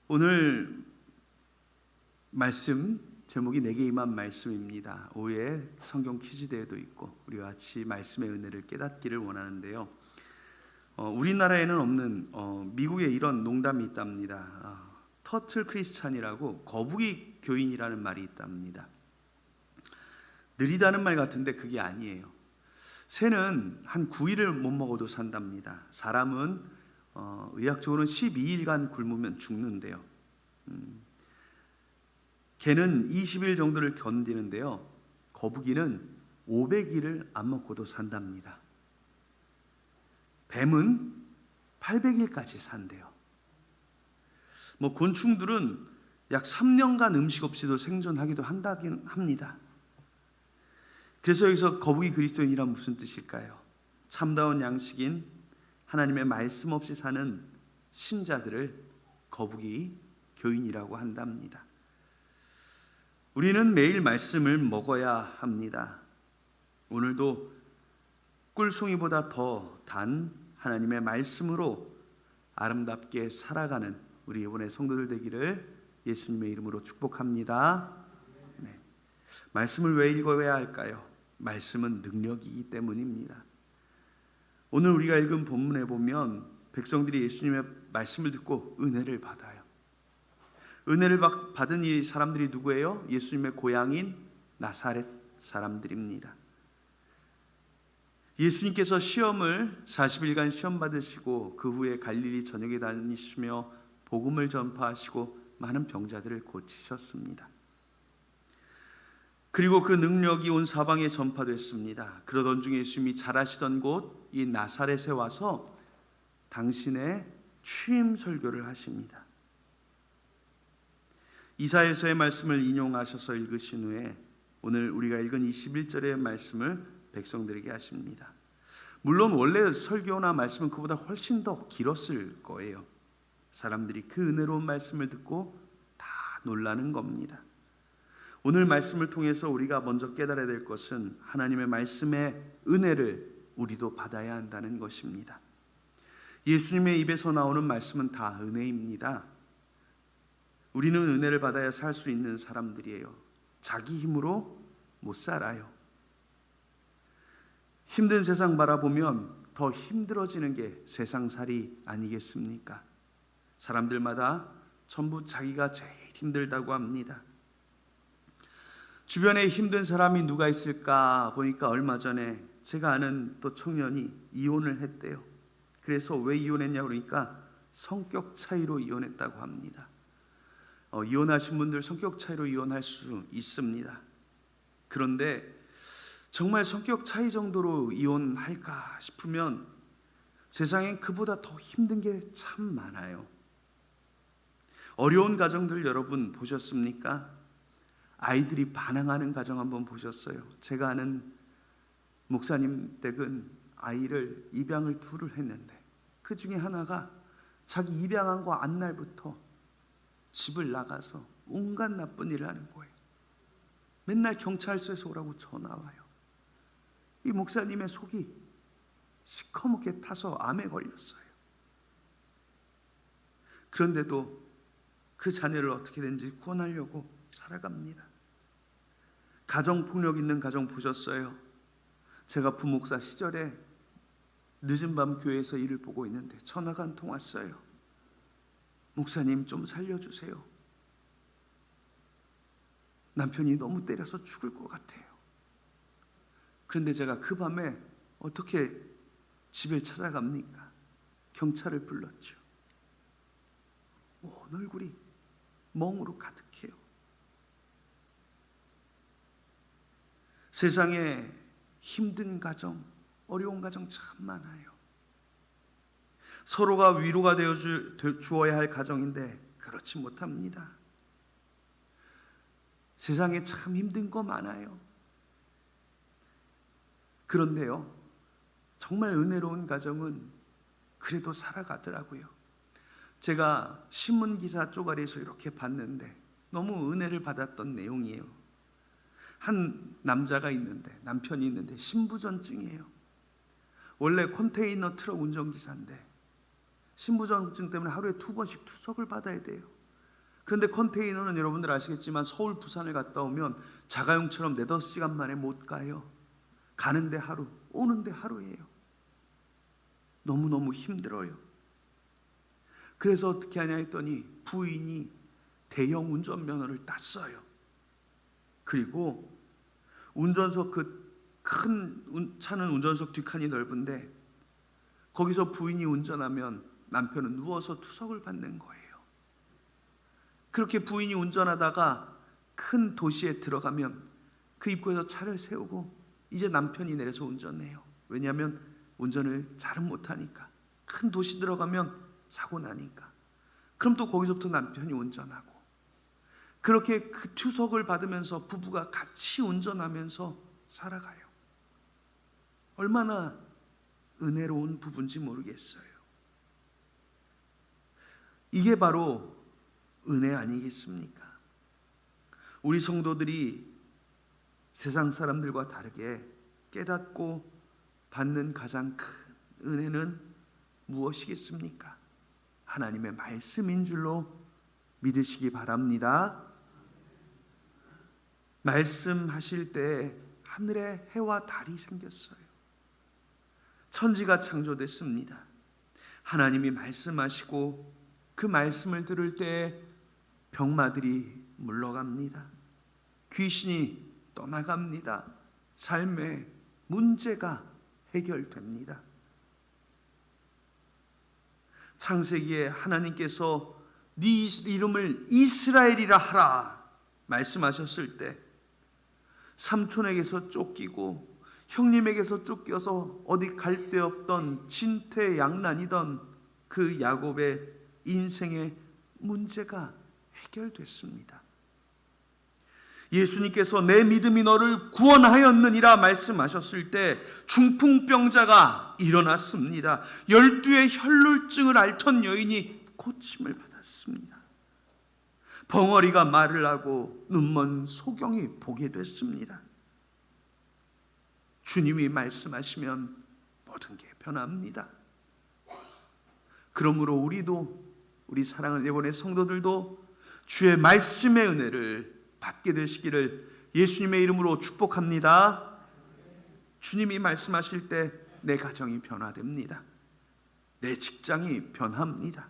오늘 말씀 제목이 내게 임한 말씀입니다. 오후에 성경 퀴즈 대회도 있고 우리와 같이 말씀의 은혜를 깨닫기를 원하는데요. 우리나라에는 없는 미국에 이런 농담이 있답니다. 터틀 크리스찬이라고 거북이 교인이라는 말이 있답니다. 느리다는 말 같은데 그게 아니에요. 새는 한 9일을 못 먹어도 산답니다. 사람은 의학적으로는 12일간 굶으면 죽는데요. 개는 20일 정도를 견디는데요. 거북이는 500일을 안 먹고도 산답니다. 뱀은 800일까지 산대요. 곤충들은 약 3년간 음식 없이도 생존하기도 한다긴 합니다. 그래서 여기서 거북이 그리스도인이란 무슨 뜻일까요? 참다운 양식인 하나님의 말씀 없이 사는 신자들을 거북이 교인이라고 한답니다. 우리는 매일 말씀을 먹어야 합니다. 오늘도 꿀송이보다 더 단 하나님의 말씀으로 아름답게 살아가는 우리 이번에 성도들 되기를 예수님의 이름으로 축복합니다. 네. 말씀을 왜 읽어야 할까요? 말씀은 능력이기 때문입니다. 오늘 우리가 읽은 본문에 보면 백성들이 예수님의 말씀을 듣고 은혜를 받아요. 은혜를 받은 이 사람들이 누구예요? 예수님의 고향인 나사렛 사람들입니다. 예수님께서 시험을 40일간 시험 받으시고 그 후에 갈릴리 전역에 다니시며 복음을 전파하시고 많은 병자들을 고치셨습니다. 그리고 그 능력이 온 사방에 전파됐습니다. 그러던 중에 예수님이 자라시던 곳 이 나사렛에 와서 당신의 취임 설교를 하십니다. 이사야서의 말씀을 인용하셔서 읽으신 후에 오늘 우리가 읽은 21절의 말씀을 백성들에게 하십니다. 물론 원래 설교나 말씀은 그보다 훨씬 더 길었을 거예요. 사람들이 그 은혜로운 말씀을 듣고 다 놀라는 겁니다. 오늘 말씀을 통해서 우리가 먼저 깨달아야 될 것은 하나님의 말씀의 은혜를 우리도 받아야 한다는 것입니다. 예수님의 입에서 나오는 말씀은 다 은혜입니다. 우리는 은혜를 받아야 살 수 있는 사람들이에요. 자기 힘으로 못 살아요. 힘든 세상 바라보면 더 힘들어지는 게 세상살이 아니겠습니까? 사람들마다 전부 자기가 제일 힘들다고 합니다. 주변에 힘든 사람이 누가 있을까 보니까 얼마 전에 제가 아는 또 청년이 이혼을 했대요. 그래서 왜 이혼했냐 그러니까 성격 차이로 이혼했다고 합니다. 이혼하신 분들 성격 차이로 이혼할 수 있습니다. 그런데 정말 성격 차이 정도로 이혼할까 싶으면 세상엔 그보다 더 힘든 게 참 많아요. 어려운 가정들 여러분 보셨습니까? 아이들이 반항하는 가정 한번 보셨어요? 제가 아는 목사님 댁은 아이를 입양을 둘을 했는데 그 중에 하나가 자기 입양한 거 안날부터 집을 나가서 온갖 나쁜 일을 하는 거예요. 맨날 경찰서에서 오라고 전화 와요. 이 목사님의 속이 시커멓게 타서 암에 걸렸어요. 그런데도 그 자녀를 어떻게든지 구원하려고 살아갑니다. 가정폭력 있는 가정 보셨어요? 제가 부목사 시절에 늦은 밤 교회에서 일을 보고 있는데 전화가 한 통 왔어요. 목사님 좀 살려주세요. 남편이 너무 때려서 죽을 것 같아요. 그런데 제가 그 밤에 어떻게 집에 찾아갑니까? 경찰을 불렀죠. 온 얼굴이 멍으로 가득해요. 세상에 힘든 가정, 어려운 가정 참 많아요. 서로가 위로가 되어 주어야 할 가정인데 그렇지 못합니다. 세상에 참 힘든 거 많아요. 그런데요, 정말 은혜로운 가정은 그래도 살아가더라고요. 제가 신문기사 쪼가리에서 이렇게 봤는데 너무 은혜를 받았던 내용이에요. 한 남자가 있는데, 남편이 있는데 신부전증이에요. 원래 컨테이너 트럭 운전기사인데 신부전증 때문에 하루에 2번씩 투석을 받아야 돼요. 그런데 컨테이너는 여러분들 아시겠지만 서울 부산을 갔다 오면 자가용처럼 4-5시간 만에 못 가요. 가는데 하루, 오는데 하루예요. 너무너무 힘들어요. 그래서 어떻게 하냐 했더니 부인이 대형 운전면허를 땄어요. 그리고 운전석, 그 큰 차는 운전석 뒷칸이 넓은데 거기서 부인이 운전하면 남편은 누워서 투석을 받는 거예요. 그렇게 부인이 운전하다가 큰 도시에 들어가면 그 입구에서 차를 세우고 이제 남편이 내려서 운전해요. 왜냐하면 운전을 잘은 못하니까. 큰 도시 들어가면 사고 나니까. 그럼 또 거기서부터 남편이 운전하고, 그렇게 그 투석을 받으면서 부부가 같이 운전하면서 살아가요. 얼마나 은혜로운 부부인지 모르겠어요. 이게 바로 은혜 아니겠습니까? 우리 성도들이 세상 사람들과 다르게 깨닫고 받는 가장 큰 은혜는 무엇이겠습니까? 하나님의 말씀인 줄로 믿으시기 바랍니다. 말씀하실 때 하늘에 해와 달이 생겼어요. 천지가 창조됐습니다. 하나님이 말씀하시고 그 말씀을 들을 때 병마들이 물러갑니다. 귀신이 떠나갑니다. 삶의 문제가 해결됩니다. 창세기에 하나님께서 네 이름을 이스라엘이라 하라 말씀하셨을 때 삼촌에게서 쫓기고 형님에게서 쫓겨서 어디 갈 데 없던 진퇴양난이던 그 야곱의 인생의 문제가 해결됐습니다. 예수님께서 내 믿음이 너를 구원하였느니라 말씀하셨을 때 중풍병자가 일어났습니다. 12의 혈루증을 앓던 여인이 고침을 받았습니다. 벙어리가 말을 하고 눈먼 소경이 보게 됐습니다. 주님이 말씀하시면 모든 게 변합니다. 그러므로 우리 사랑하는 이번의 성도들도 주의 말씀의 은혜를 받게 되시기를 예수님의 이름으로 축복합니다. 주님이 말씀하실 때 내 가정이 변화됩니다. 내 직장이 변합니다.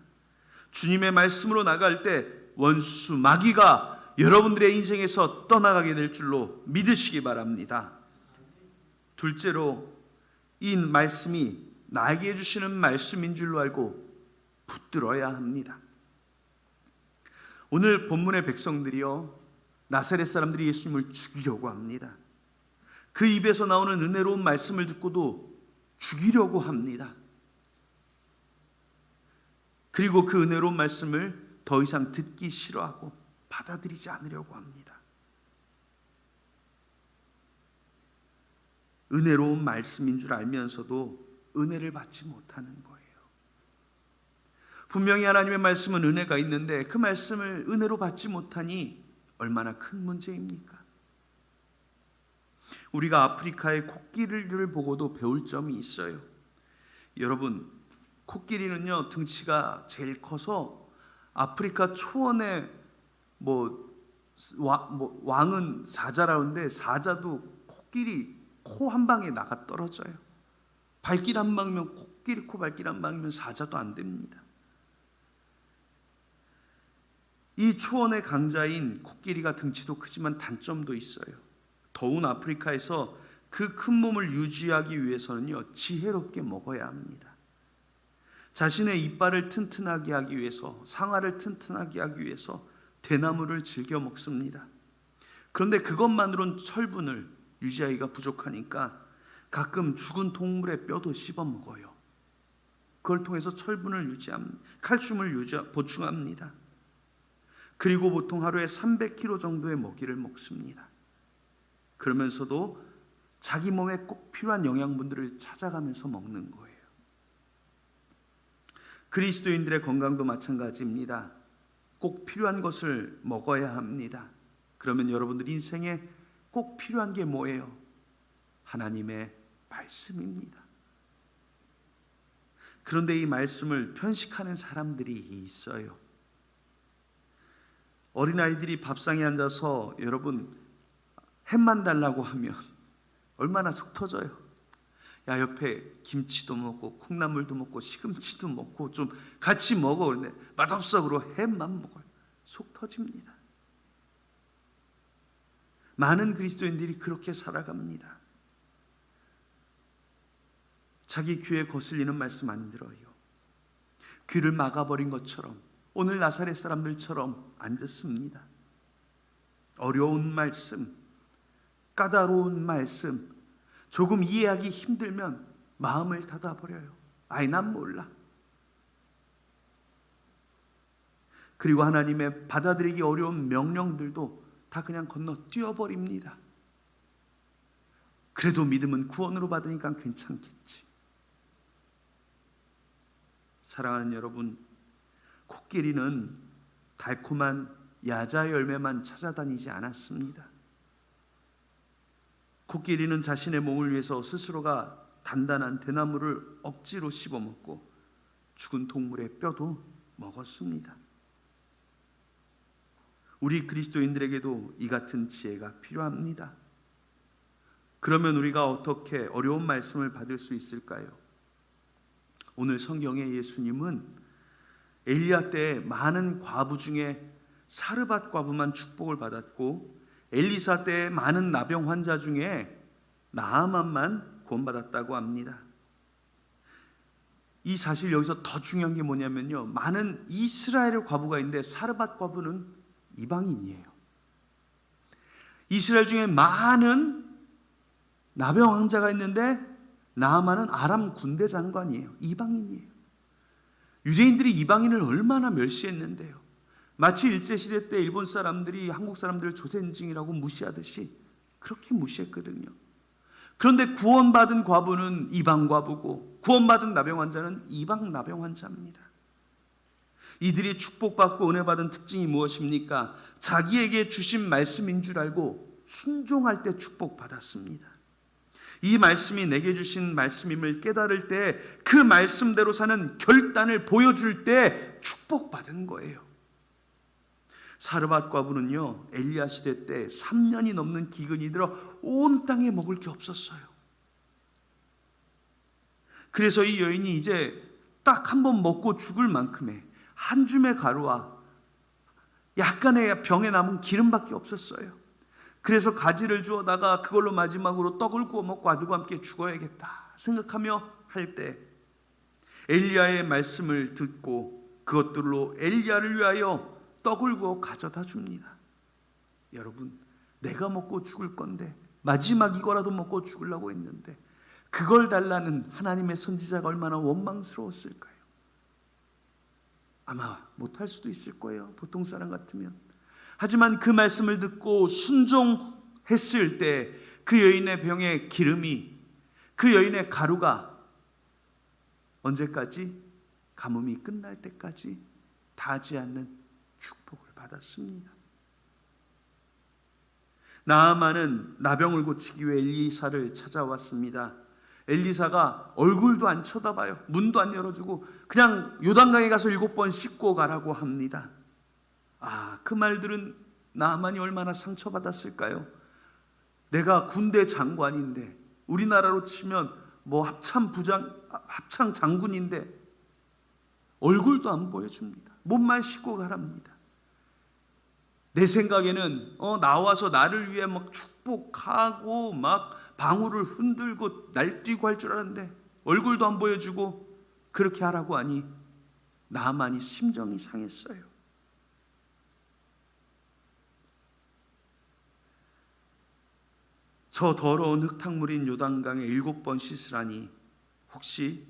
주님의 말씀으로 나갈 때 원수 마귀가 여러분들의 인생에서 떠나가게 될 줄로 믿으시기 바랍니다. 둘째로 이 말씀이 나에게 해주시는 말씀인 줄로 알고 붙들어야 합니다. 오늘 본문의 백성들이요, 나사렛 사람들이 예수님을 죽이려고 합니다. 그 입에서 나오는 은혜로운 말씀을 듣고도 죽이려고 합니다. 그리고 그 은혜로운 말씀을 더 이상 듣기 싫어하고 받아들이지 않으려고 합니다. 은혜로운 말씀인 줄 알면서도 은혜를 받지 못하는 거예요. 분명히 하나님의 말씀은 은혜가 있는데 그 말씀을 은혜로 받지 못하니 얼마나 큰 문제입니까? 우리가 아프리카의 코끼리를 보고도 배울 점이 있어요. 여러분, 코끼리는요 등치가 제일 커서 아프리카 초원에 왕은 사자라는데 사자도 코끼리 코 한 방에 나가 떨어져요. 발길 한 방이면 코끼리 코 발길 한 방이면 사자도 안 됩니다. 이 초원의 강자인 코끼리가 등치도 크지만 단점도 있어요. 더운 아프리카에서 그 큰 몸을 유지하기 위해서는요 지혜롭게 먹어야 합니다. 자신의 이빨을 튼튼하게 하기 위해서, 상아를 튼튼하게 하기 위해서 대나무를 즐겨 먹습니다. 그런데 그것만으로는 철분을 유지하기가 부족하니까 가끔 죽은 동물의 뼈도 씹어 먹어요. 그걸 통해서 철분을 유지합니다. 칼슘을 보충합니다. 그리고 보통 하루에 300kg 정도의 먹이를 먹습니다. 그러면서도 자기 몸에 꼭 필요한 영양분들을 찾아가면서 먹는 거예요. 그리스도인들의 건강도 마찬가지입니다. 꼭 필요한 것을 먹어야 합니다. 그러면 여러분들 인생에 꼭 필요한 게 뭐예요? 하나님의 말씀입니다. 그런데 이 말씀을 편식하는 사람들이 있어요. 어린아이들이 밥상에 앉아서 여러분 햄만 달라고 하면 얼마나 속 터져요. 야, 옆에 김치도 먹고 콩나물도 먹고 시금치도 먹고 좀 같이 먹어. 그런데 맛없어 그러고 햄만 먹어요. 속 터집니다. 많은 그리스도인들이 그렇게 살아갑니다. 자기 귀에 거슬리는 말씀 안 들어요. 귀를 막아버린 것처럼 오늘 나사렛 사람들처럼 안 듣습니다. 어려운 말씀, 까다로운 말씀, 조금 이해하기 힘들면 마음을 닫아버려요. 아이, 난 몰라. 그리고 하나님의 받아들이기 어려운 명령들도 다 그냥 건너 뛰어버립니다. 그래도 믿음은 구원으로 받으니까 괜찮겠지. 사랑하는 여러분, 코끼리는 달콤한 야자 열매만 찾아다니지 않았습니다. 코끼리는 자신의 몸을 위해서 스스로가 단단한 대나무를 억지로 씹어먹고 죽은 동물의 뼈도 먹었습니다. 우리 그리스도인들에게도 이 같은 지혜가 필요합니다. 그러면 우리가 어떻게 어려운 말씀을 받을 수 있을까요? 오늘 성경에 예수님은 엘리야 때 많은 과부 중에 사르밧 과부만 축복을 받았고 엘리사 때 많은 나병 환자 중에 나아만만 구원받았다고 합니다. 이 사실 여기서 더 중요한 게 뭐냐면요, 많은 이스라엘 과부가 있는데 사르밧 과부는 이방인이에요. 이스라엘 중에 많은 나병 환자가 있는데 나아만은 아람 군대 장관이에요. 이방인이에요. 유대인들이 이방인을 얼마나 멸시했는데요. 마치 일제시대 때 일본 사람들이 한국 사람들을 조센징이라고 무시하듯이 그렇게 무시했거든요. 그런데 구원받은 과부는 이방 과부고 구원받은 나병 환자는 이방 나병 환자입니다. 이들이 축복받고 은혜받은 특징이 무엇입니까? 자기에게 주신 말씀인 줄 알고 순종할 때 축복받았습니다. 이 말씀이 내게 주신 말씀임을 깨달을 때 그 말씀대로 사는 결단을 보여줄 때 축복받은 거예요. 사르밧 과부는요, 엘리야 시대 때 3년이 넘는 기근이 들어 온 땅에 먹을 게 없었어요. 그래서 이 여인이 이제 딱 한 번 먹고 죽을 만큼의 한 줌의 가루와 약간의 병에 남은 기름밖에 없었어요. 그래서 가지를 주워다가 그걸로 마지막으로 떡을 구워 먹고 아들과 함께 죽어야겠다 생각하며 할 때 엘리야의 말씀을 듣고 그것들로 엘리야를 위하여 떡을 구워 가져다 줍니다. 여러분, 내가 먹고 죽을 건데 마지막 이거라도 먹고 죽으려고 했는데 그걸 달라는 하나님의 선지자가 얼마나 원망스러웠을까요? 아마 못할 수도 있을 거예요, 보통 사람 같으면. 하지만 그 말씀을 듣고 순종했을 때 그 여인의 병에 기름이, 그 여인의 가루가 언제까지? 가뭄이 끝날 때까지 닿지 않는 축복을 받았습니다. 나아만은 나병을 고치기 위해 엘리사를 찾아왔습니다. 엘리사가 얼굴도 안 쳐다봐요. 문도 안 열어주고 그냥 요단강에 가서 7번 씻고 가라고 합니다. 그 말들은 나아만이 얼마나 상처받았을까요? 내가 군대 장관인데, 우리나라로 치면 합참 장군인데 얼굴도 안 보여줍니다. 몸만 씻고 가랍니다. 내 생각에는 나와서 나를 위해 막 축복하고 막 방울을 흔들고 날뛰고 할 줄 알았는데 얼굴도 안 보여주고 그렇게 하라고 하니 나만이 심정이 상했어요. 저 더러운 흙탕물인 요단강에 7번 씻으라니 혹시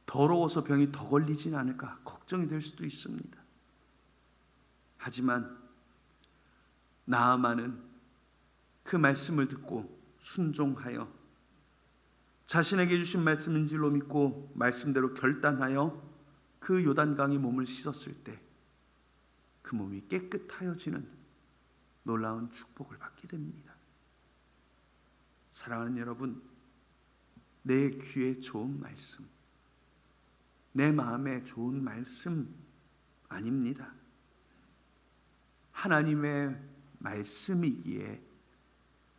더러워서 병이 더 걸리진 않을까 걱정이 될 수도 있습니다. 하지만 나아만은 그 말씀을 듣고 순종하여 자신에게 주신 말씀인 줄로 믿고 말씀대로 결단하여 그 요단강에 몸을 씻었을 때 그 몸이 깨끗하여지는 놀라운 축복을 받게 됩니다. 사랑하는 여러분, 내 귀에 좋은 말씀, 내 마음에 좋은 말씀 아닙니다. 하나님의 말씀이기에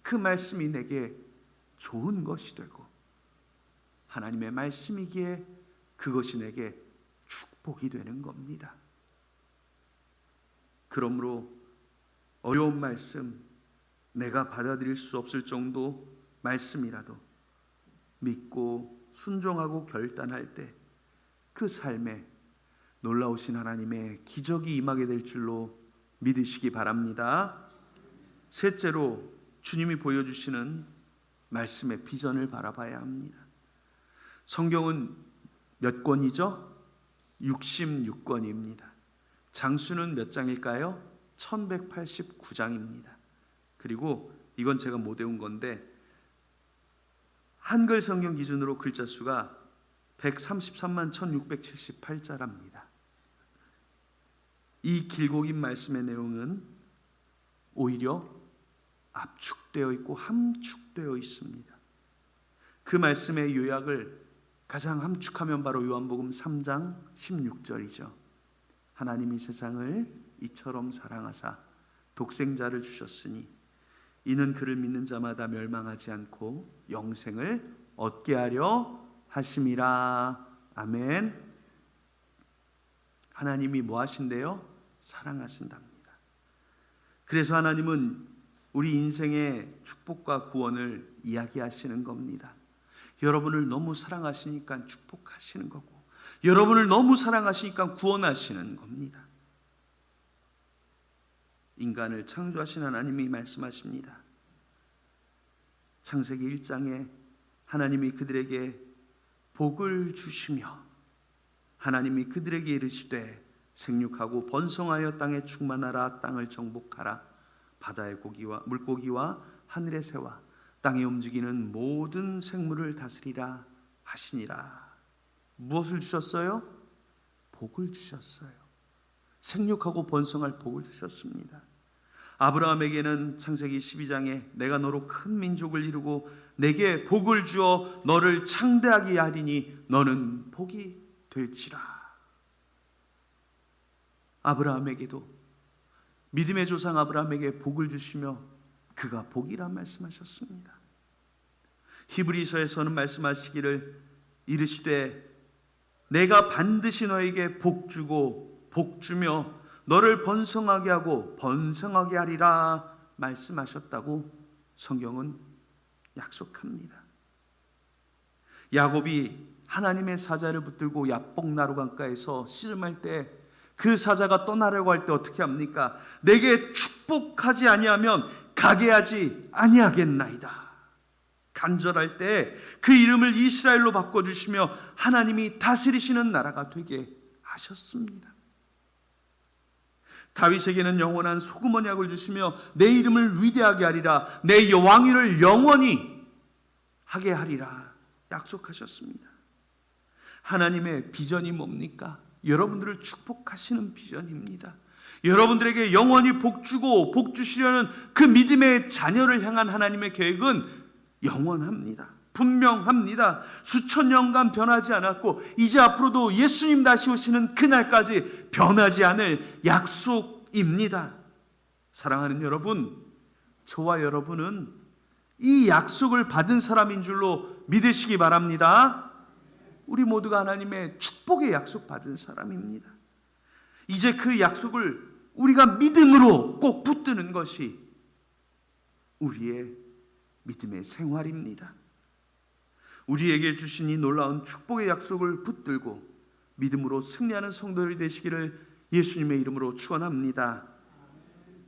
그 말씀이 내게 좋은 것이 되고, 하나님의 말씀이기에 그것이 내게 축복이 되는 겁니다. 그러므로 어려운 말씀, 내가 받아들일 수 없을 정도 말씀이라도 믿고 순종하고 결단할 때 그 삶에 놀라우신 하나님의 기적이 임하게 될 줄로 믿으시기 바랍니다. 셋째로 주님이 보여주시는 말씀의 비전을 바라봐야 합니다. 성경은 몇 권이죠? 66권입니다. 장수는 몇 장일까요? 1189장입니다. 그리고 이건 제가 못 외운 건데 한글 성경 기준으로 글자 수가 133만 1678자랍니다. 이 길고 긴 말씀의 내용은 오히려 압축되어 있고 함축되어 있습니다. 그 말씀의 요약을 가장 함축하면 바로 요한복음 3장 16절이죠. 하나님이 세상을 이처럼 사랑하사 독생자를 주셨으니 이는 그를 믿는 자마다 멸망하지 않고 영생을 얻게 하려 하심이라. 아멘. 하나님이 뭐 하신대요? 사랑하신답니다. 그래서 하나님은 우리 인생의 축복과 구원을 이야기하시는 겁니다. 여러분을 너무 사랑하시니까 축복하시는 거고, 여러분을 너무 사랑하시니까 구원하시는 겁니다. 인간을 창조하신 하나님이 말씀하십니다. 창세기 1장에 하나님이 그들에게 복을 주시며 하나님이 그들에게 이르시되 생육하고 번성하여 땅에 충만하라. 땅을 정복하라. 바다의 고기와 물고기와 하늘의 새와 땅에 움직이는 모든 생물을 다스리라 하시니라. 무엇을 주셨어요? 복을 주셨어요. 생육하고 번성할 복을 주셨습니다. 아브라함에게는 창세기 12장에 내가 너로 큰 민족을 이루고 내게 복을 주어 너를 창대하게 하리니 너는 복이 될지라. 아브라함에게도 믿음의 조상 아브라함에게 복을 주시며 그가 복이라 말씀하셨습니다. 히브리서에서는 말씀하시기를 이르시되 내가 반드시 너에게 복 주고 복 주며 너를 번성하게 하고 번성하게 하리라 말씀하셨다고 성경은 약속합니다. 야곱이 하나님의 사자를 붙들고 야복 나루강가에서 씨름할 때 그 사자가 떠나려고 할 때 어떻게 합니까? 내게 축복하지 아니하면 가게 하지 아니하겠나이다. 간절할 때 그 이름을 이스라엘로 바꿔주시며 하나님이 다스리시는 나라가 되게 하셨습니다. 다윗에게는 영원한 소금 언약을 주시며 내 이름을 위대하게 하리라. 내 왕위를 영원히 하게 하리라 약속하셨습니다. 하나님의 비전이 뭡니까? 여러분들을 축복하시는 비전입니다. 여러분들에게 영원히 복 주고 복 주시려는 그 믿음의 자녀를 향한 하나님의 계획은 영원합니다. 분명합니다. 수천 년간 변하지 않았고 이제 앞으로도 예수님 다시 오시는 그날까지 변하지 않을 약속입니다. 사랑하는 여러분, 저와 여러분은 이 약속을 받은 사람인 줄로 믿으시기 바랍니다. 우리 모두가 하나님의 축복의 약속 받은 사람입니다. 이제 그 약속을 우리가 믿음으로 꼭 붙드는 것이 우리의 믿음의 생활입니다. 우리에게 주신 이 놀라운 축복의 약속을 붙들고 믿음으로 승리하는 성도들이 되시기를 예수님의 이름으로 축원합니다.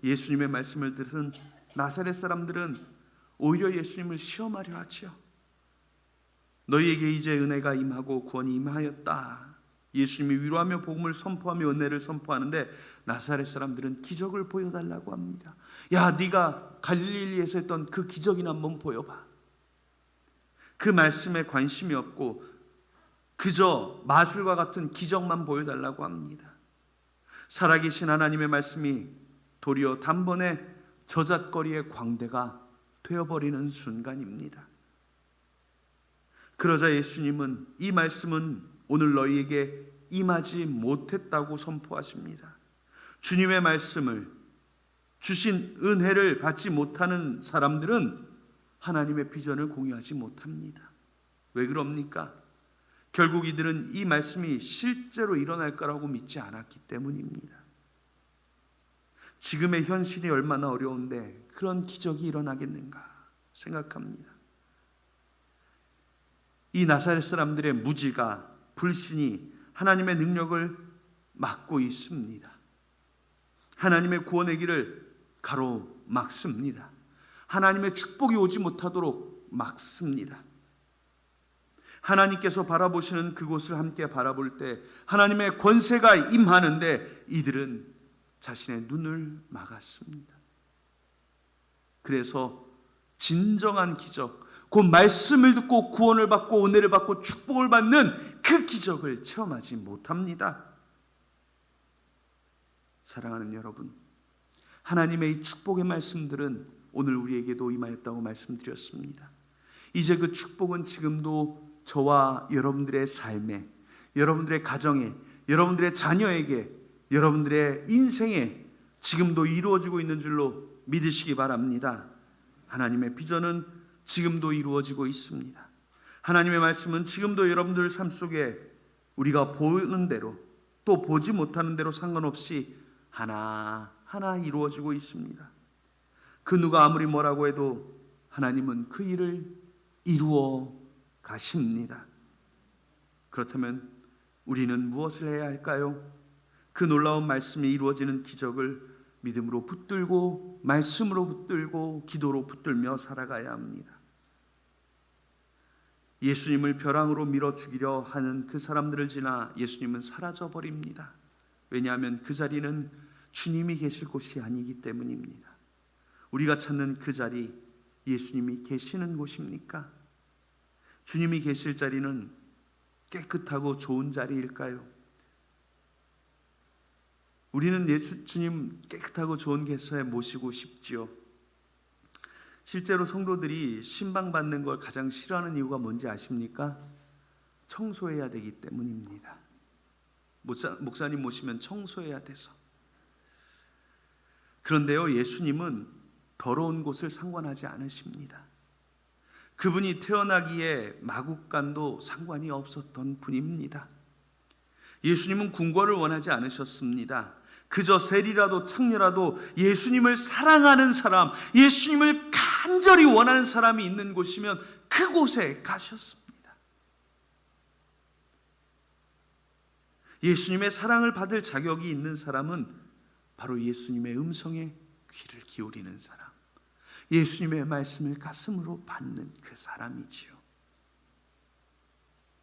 예수님의 말씀을 들은 나사렛 사람들은 오히려 예수님을 시험하려 하지요. 너희에게 이제 은혜가 임하고 구원이 임하였다. 예수님이 위로하며 복음을 선포하며 은혜를 선포하는데 나사렛 사람들은 기적을 보여달라고 합니다. 야, 네가 갈릴리에서 했던 그 기적이나 한번 보여봐. 그 말씀에 관심이 없고 그저 마술과 같은 기적만 보여달라고 합니다. 살아계신 하나님의 말씀이 도리어 단번에 저잣거리의 광대가 되어버리는 순간입니다. 그러자 예수님은 이 말씀은 오늘 너희에게 임하지 못했다고 선포하십니다. 주님의 말씀을 주신 은혜를 받지 못하는 사람들은 하나님의 비전을 공유하지 못합니다. 왜 그럽니까? 결국 이들은 이 말씀이 실제로 일어날 거라고 믿지 않았기 때문입니다. 지금의 현실이 얼마나 어려운데 그런 기적이 일어나겠는가 생각합니다. 이 나사렛 사람들의 무지가, 불신이 하나님의 능력을 막고 있습니다. 하나님의 구원의 길을 가로막습니다. 하나님의 축복이 오지 못하도록 막습니다. 하나님께서 바라보시는 그곳을 함께 바라볼 때 하나님의 권세가 임하는데 이들은 자신의 눈을 막았습니다. 그래서 진정한 기적, 그 말씀을 듣고 구원을 받고 은혜를 받고 축복을 받는 그 기적을 체험하지 못합니다. 사랑하는 여러분, 하나님의 이 축복의 말씀들은 오늘 우리에게도 임하였다고 말씀드렸습니다. 이제 그 축복은 지금도 저와 여러분들의 삶에, 여러분들의 가정에, 여러분들의 자녀에게, 여러분들의 인생에 지금도 이루어지고 있는 줄로 믿으시기 바랍니다. 하나님의 비전은 지금도 이루어지고 있습니다. 하나님의 말씀은 지금도 여러분들 삶 속에 우리가 보는 대로 또 보지 못하는 대로 상관없이 하나하나 이루어지고 있습니다. 그 누가 아무리 뭐라고 해도 하나님은 그 일을 이루어 가십니다. 그렇다면 우리는 무엇을 해야 할까요? 그 놀라운 말씀이 이루어지는 기적을 믿음으로 붙들고 말씀으로 붙들고 기도로 붙들며 살아가야 합니다. 예수님을 벼랑으로 밀어 죽이려 하는 그 사람들을 지나 예수님은 사라져 버립니다. 왜냐하면 그 자리는 주님이 계실 곳이 아니기 때문입니다. 우리가 찾는 그 자리, 예수님이 계시는 곳입니까? 주님이 계실 자리는 깨끗하고 좋은 자리일까요? 우리는 주님 깨끗하고 좋은 곳에 모시고 싶지요. 실제로 성도들이 신방받는 걸 가장 싫어하는 이유가 뭔지 아십니까? 청소해야 되기 때문입니다. 목사님 모시면 청소해야 돼서. 그런데요, 예수님은 더러운 곳을 상관하지 않으십니다. 그분이 태어나기에 마국간도 상관이 없었던 분입니다. 예수님은 궁궐을 원하지 않으셨습니다. 그저 세리라도 창녀라도 예수님을 사랑하는 사람, 예수님을 간절히 원하는 사람이 있는 곳이면 그곳에 가셨습니다. 예수님의 사랑을 받을 자격이 있는 사람은 바로 예수님의 음성에 귀를 기울이는 사람, 예수님의 말씀을 가슴으로 받는 그 사람이지요.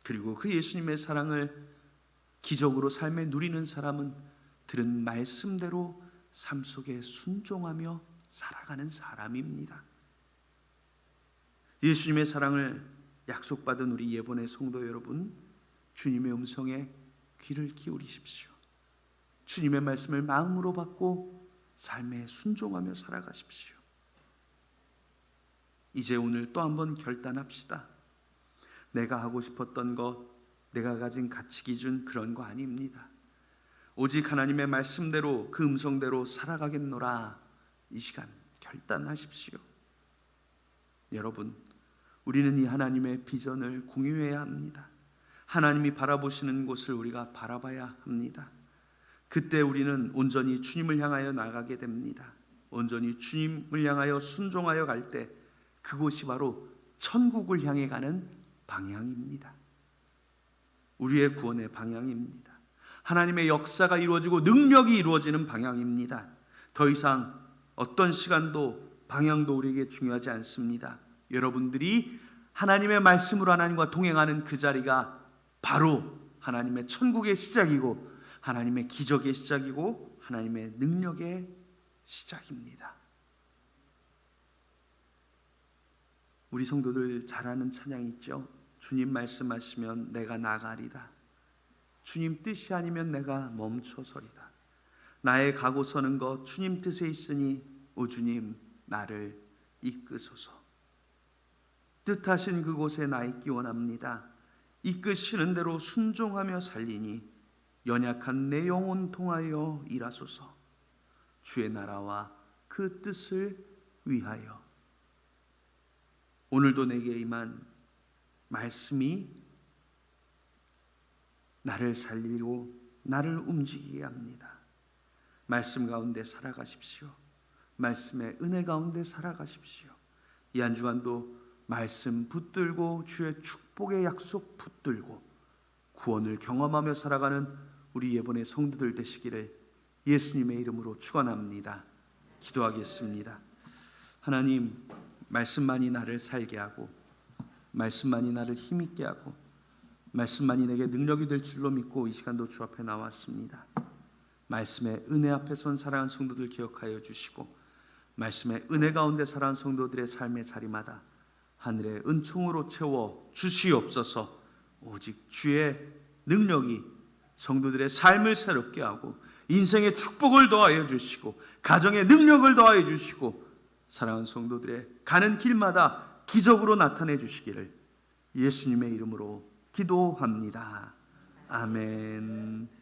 그리고 그 예수님의 사랑을 기적으로 삶에 누리는 사람은 들은 말씀대로 삶 속에 순종하며 살아가는 사람입니다. 예수님의 사랑을 약속받은 우리 예본의 성도 여러분, 주님의 음성에 귀를 기울이십시오. 주님의 말씀을 마음으로 받고 삶에 순종하며 살아가십시오. 이제 오늘 또 한번 결단합시다. 내가 하고 싶었던 것, 내가 가진 가치 기준 그런 거 아닙니다. 오직 하나님의 말씀대로 그 음성대로 살아가겠노라. 이 시간 결단하십시오. 여러분, 우리는 이 하나님의 비전을 공유해야 합니다. 하나님이 바라보시는 곳을 우리가 바라봐야 합니다. 그때 우리는 온전히 주님을 향하여 나가게 됩니다. 온전히 주님을 향하여 순종하여 갈 때 그곳이 바로 천국을 향해 가는 방향입니다. 우리의 구원의 방향입니다. 하나님의 역사가 이루어지고 능력이 이루어지는 방향입니다. 더 이상 어떤 시간도 방향도 우리에게 중요하지 않습니다. 여러분들이 하나님의 말씀으로 하나님과 동행하는 그 자리가 바로 하나님의 천국의 시작이고 하나님의 기적의 시작이고 하나님의 능력의 시작입니다. 우리 성도들 잘 아는 찬양 있죠? 주님 말씀하시면 내가 나가리다. 주님 뜻이 아니면 내가 멈춰서리다. 나의 가고 서는 것 주님 뜻에 있으니 오 주님 나를 이끄소서. 뜻하신 그곳에 나 있기 원합니다. 이끄시는 대로 순종하며 살리니 연약한 내 영혼 통하여 일하소서. 주의 나라와 그 그 뜻을 위하여. 오늘도 내게 임한 말씀이 나를 살리고 나를 움직이게 합니다. 말씀 가운데 살아가십시오. 말씀의 은혜 가운데 살아가십시오. 이 한 주간도 말씀 붙들고 주의 축복의 약속 붙들고 구원을 경험하며 살아가는 우리 예번의 성도들 되시기를 예수님의 이름으로 축원합니다. 기도하겠습니다. 하나님, 말씀만이 나를 살게 하고 말씀만이 나를 힘있게 하고 말씀만이 내게 능력이 될 줄로 믿고 이 시간도 주 앞에 나왔습니다. 말씀의 은혜 앞에 선 사랑하는 성도들 기억하여 주시고 말씀의 은혜 가운데 살아가는 성도들의 삶의 자리마다 하늘의 은총으로 채워 주시옵소서. 오직 주의 능력이 성도들의 삶을 새롭게 하고 인생의 축복을 더하여 주시고 가정의 능력을 더하여 주시고 사랑하는 성도들의 가는 길마다 기적으로 나타내 주시기를 예수님의 이름으로 기도합니다. 아멘.